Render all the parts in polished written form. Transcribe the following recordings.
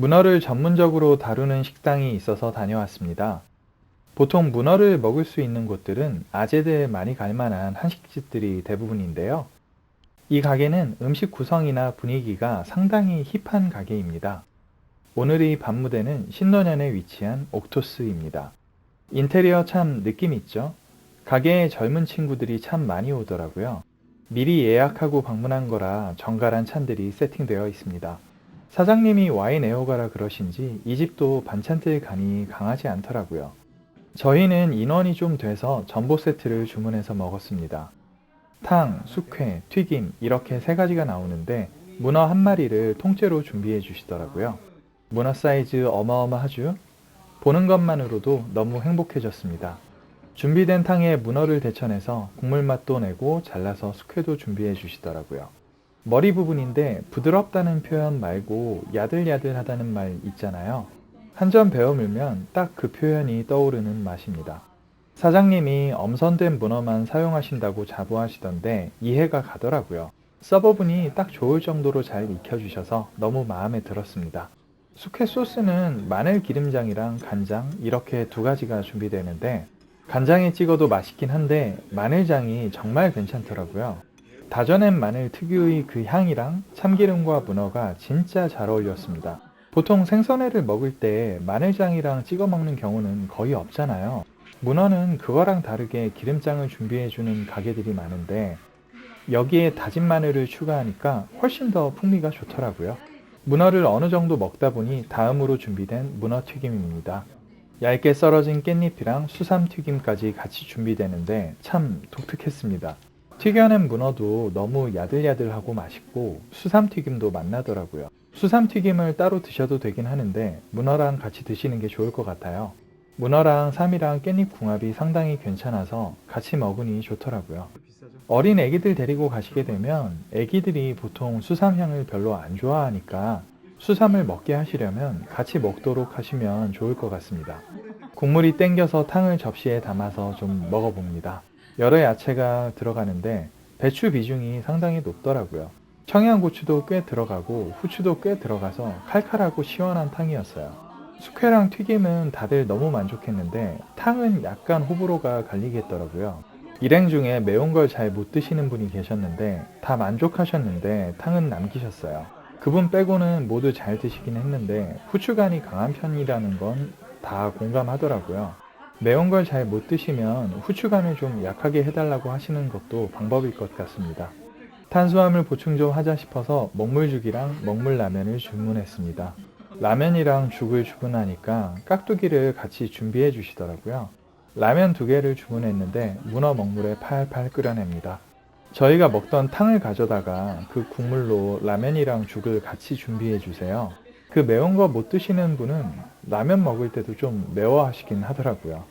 문어를 전문적으로 다루는 식당이 있어서 다녀왔습니다. 보통 문어를 먹을 수 있는 곳들은 아재들 많이 갈 만한 한식집들이 대부분인데요. 이 가게는 음식 구성이나 분위기가 상당히 힙한 가게입니다. 오늘의 밤무대는 신논현에 위치한 옥토스입니다. 인테리어 참 느낌 있죠? 가게에 젊은 친구들이 참 많이 오더라고요. 미리 예약하고 방문한 거라 정갈한 찬들이 세팅되어 있습니다. 사장님이 와인 애호가라 그러신지 이 집도 반찬들 간이 강하지 않더라고요. 저희는 인원이 좀 돼서 전보 세트를 주문해서 먹었습니다. 탕, 숙회, 튀김 이렇게 세 가지가 나오는데 문어 한 마리를 통째로 준비해 주시더라고요. 문어 사이즈 어마어마하죠? 보는 것만으로도 너무 행복해졌습니다. 준비된 탕에 문어를 데쳐내서 국물 맛도 내고 잘라서 숙회도 준비해 주시더라고요. 머리 부분인데 부드럽다는 표현 말고 야들야들하다는 말 있잖아요. 한 점 베어 물면 딱 그 표현이 떠오르는 맛입니다. 사장님이 엄선된 문어만 사용하신다고 자부하시던데 이해가 가더라고요. 서버분이 딱 좋을 정도로 잘 익혀주셔서 너무 마음에 들었습니다. 숙회 소스는 마늘 기름장이랑 간장 이렇게 두 가지가 준비되는데 간장에 찍어도 맛있긴 한데 마늘장이 정말 괜찮더라고요. 다져낸 마늘 특유의 그 향이랑 참기름과 문어가 진짜 잘 어울렸습니다. 보통 생선회를 먹을 때 마늘장이랑 찍어 먹는 경우는 거의 없잖아요. 문어는 그거랑 다르게 기름장을 준비해주는 가게들이 많은데 여기에 다진 마늘을 추가하니까 훨씬 더 풍미가 좋더라고요. 문어를 어느 정도 먹다 보니 다음으로 준비된 문어 튀김입니다. 얇게 썰어진 깻잎이랑 수삼 튀김까지 같이 준비되는데 참 독특했습니다. 튀겨낸 문어도 너무 야들야들하고 맛있고 수삼 튀김도 맛나더라고요. 수삼 튀김을 따로 드셔도 되긴 하는데 문어랑 같이 드시는 게 좋을 것 같아요. 문어랑 삼이랑 깻잎 궁합이 상당히 괜찮아서 같이 먹으니 좋더라고요. 어린 애기들 데리고 가시게 되면 애기들이 보통 수삼향을 별로 안 좋아하니까 수삼을 먹게 하시려면 같이 먹도록 하시면 좋을 것 같습니다. 국물이 땡겨서 탕을 접시에 담아서 좀 먹어봅니다. 여러 야채가 들어가는데 배추 비중이 상당히 높더라고요. 청양고추도 꽤 들어가고 후추도 꽤 들어가서 칼칼하고 시원한 탕이었어요. 숙회랑 튀김은 다들 너무 만족했는데 탕은 약간 호불호가 갈리겠더라고요. 일행 중에 매운 걸 잘 못 드시는 분이 계셨는데 다 만족하셨는데 탕은 남기셨어요. 그분 빼고는 모두 잘 드시긴 했는데 후추간이 강한 편이라는 건 다 공감하더라고요. 매운 걸 잘 못 드시면 후추간을 좀 약하게 해달라고 하시는 것도 방법일 것 같습니다. 탄수화물 보충 좀 하자 싶어서 먹물죽이랑 먹물라면을 주문했습니다. 라면이랑 죽을 주문하니까 깍두기를 같이 준비해 주시더라고요. 라면 2개를 주문했는데 문어 먹물에 팔팔 끓여냅니다. 저희가 먹던 탕을 가져다가 그 국물로 라면이랑 죽을 같이 준비해 주세요. 그 매운 거 못 드시는 분은 라면 먹을 때도 좀 매워 하시긴 하더라고요.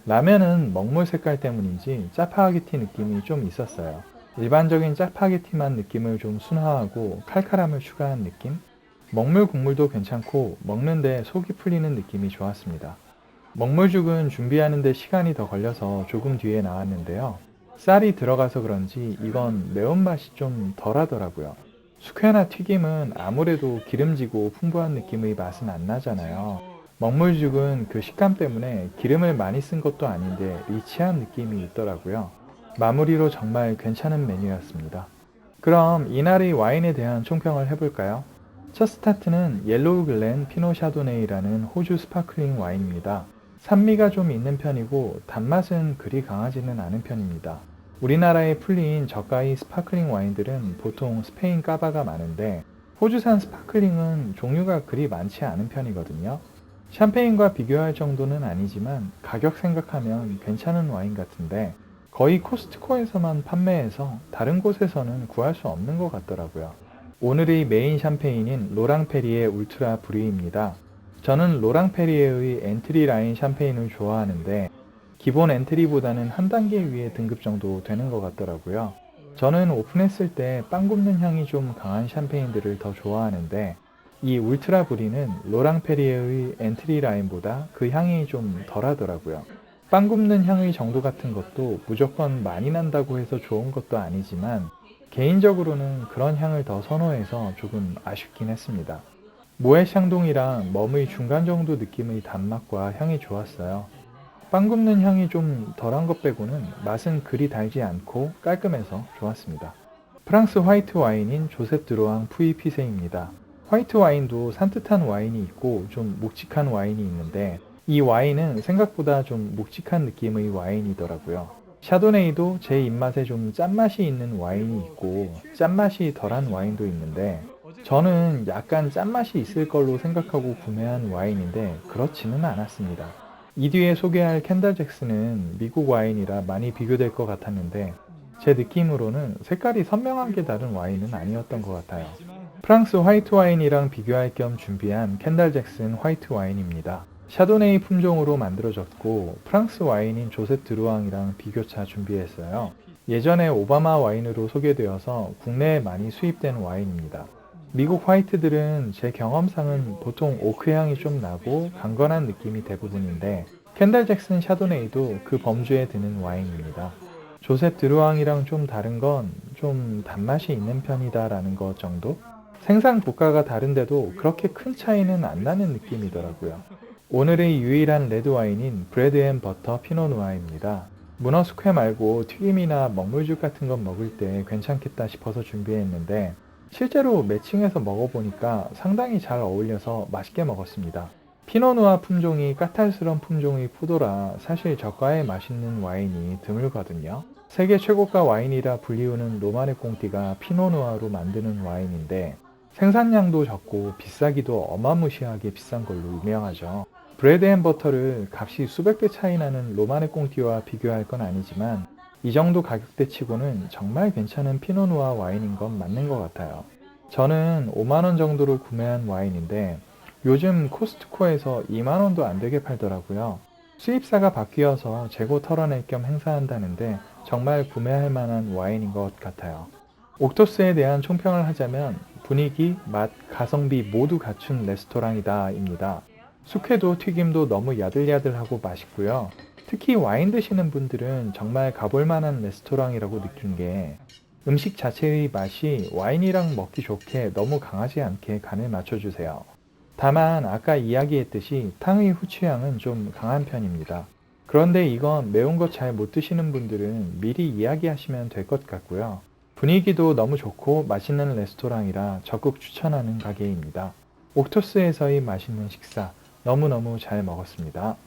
라면은 먹물 색깔 때문인지 짜파게티 느낌이 좀 있었어요. 일반적인 짜파게티만 느낌을 좀 순화하고 칼칼함을 추가한 느낌? 먹물 국물도 괜찮고 먹는데 속이 풀리는 느낌이 좋았습니다. 먹물죽은 준비하는데 시간이 더 걸려서 조금 뒤에 나왔는데요. 쌀이 들어가서 그런지 이건 매운맛이 좀 덜하더라고요. 숙회나 튀김은 아무래도 기름지고 풍부한 느낌의 맛은 안 나잖아요. 먹물죽은 그 식감 때문에 기름을 많이 쓴 것도 아닌데 리치한 느낌이 있더라고요. 마무리로 정말 괜찮은 메뉴였습니다. 그럼 이날의 와인에 대한 총평을 해볼까요? 첫 스타트는 옐로우 글렌 피노 샤도네이라는 호주 스파클링 와인입니다. 산미가 좀 있는 편이고 단맛은 그리 강하지는 않은 편입니다. 우리나라에 풀린 저가의 스파클링 와인들은 보통 스페인 까바가 많은데 호주산 스파클링은 종류가 그리 많지 않은 편이거든요. 샴페인과 비교할 정도는 아니지만 가격 생각하면 괜찮은 와인 같은데 거의 코스트코에서만 판매해서 다른 곳에서는 구할 수 없는 것 같더라고요. 오늘의 메인 샴페인인 로랑페리의 울트라 브리입니다. 저는 로랑페리에의 엔트리 라인 샴페인을 좋아하는데 기본 엔트리보다는 한 단계 위의 등급 정도 되는 것 같더라고요. 저는 오픈했을 때 빵 굽는 향이 좀 강한 샴페인들을 더 좋아하는데 이 울트라 브리는 로랑페리에의 엔트리 라인보다 그 향이 좀 덜하더라고요. 빵 굽는 향의 정도 같은 것도 무조건 많이 난다고 해서 좋은 것도 아니지만 개인적으로는 그런 향을 더 선호해서 조금 아쉽긴 했습니다. 모의 샹동이랑 멈의 중간 정도 느낌의 단맛과 향이 좋았어요. 빵 굽는 향이 좀 덜한 것 빼고는 맛은 그리 달지 않고 깔끔해서 좋았습니다. 프랑스 화이트 와인인 조셉 드로앙 푸이 피세입니다. 화이트 와인도 산뜻한 와인이 있고 좀 묵직한 와인이 있는데 이 와인은 생각보다 좀 묵직한 느낌의 와인이더라고요. 샤도네이도 제 입맛에 좀 짠맛이 있는 와인이 있고 짠맛이 덜한 와인도 있는데 저는 약간 짠맛이 있을 걸로 생각하고 구매한 와인인데 그렇지는 않았습니다. 이 뒤에 소개할 켄달 잭슨은 미국 와인이라 많이 비교될 것 같았는데 제 느낌으로는 색깔이 선명하게 다른 와인은 아니었던 것 같아요. 프랑스 화이트 와인이랑 비교할 겸 준비한 켄달 잭슨 화이트 와인입니다. 샤도네이 품종으로 만들어졌고 프랑스 와인인 조셉 드루앙이랑 비교차 준비했어요. 예전에 오바마 와인으로 소개되어서 국내에 많이 수입된 와인입니다. 미국 화이트들은 제 경험상은 보통 오크 향이 좀 나고 강건한 느낌이 대부분인데 켄달 잭슨 샤도네이도 그 범주에 드는 와인입니다. 조셉 드루앙이랑 좀 다른 건 좀 단맛이 있는 편이다라는 것 정도? 생산 국가가 다른데도 그렇게 큰 차이는 안 나는 느낌이더라고요. 오늘의 유일한 레드 와인인 브레드 앤 버터 피노누아입니다. 문어 숙회 말고 튀김이나 먹물죽 같은 건 먹을 때 괜찮겠다 싶어서 준비했는데 실제로 매칭해서 먹어보니까 상당히 잘 어울려서 맛있게 먹었습니다. 피노누아 품종이 까탈스러운 품종의 포도라 사실 저가의 맛있는 와인이 드물거든요. 세계 최고가 와인이라 불리우는 로마네 꽁띠가 피노누아로 만드는 와인인데 생산량도 적고 비싸기도 어마무시하게 비싼 걸로 유명하죠. 브레드 앤 버터를 값이 수백 배 차이 나는 로마네 꽁띠와 비교할 건 아니지만 이 정도 가격대 치고는 정말 괜찮은 피노누아 와인인 건 맞는 것 같아요. 저는 5만원 정도로 구매한 와인인데 요즘 코스트코에서 2만원도 안 되게 팔더라고요. 수입사가 바뀌어서 재고 털어낼 겸 행사한다는데 정말 구매할 만한 와인인 것 같아요. 옥토스에 대한 총평을 하자면 분위기, 맛, 가성비 모두 갖춘 레스토랑이다입니다. 숙회도 튀김도 너무 야들야들하고 맛있고요. 특히 와인 드시는 분들은 정말 가볼 만한 레스토랑이라고 느낀 게 음식 자체의 맛이 와인이랑 먹기 좋게 너무 강하지 않게 간을 맞춰주세요. 다만 아까 이야기했듯이 탕의 후추향은 좀 강한 편입니다. 그런데 이건 매운 거 잘 못 드시는 분들은 미리 이야기하시면 될 것 같고요. 분위기도 너무 좋고 맛있는 레스토랑이라 적극 추천하는 가게입니다. 옥토스에서의 맛있는 식사 너무너무 잘 먹었습니다.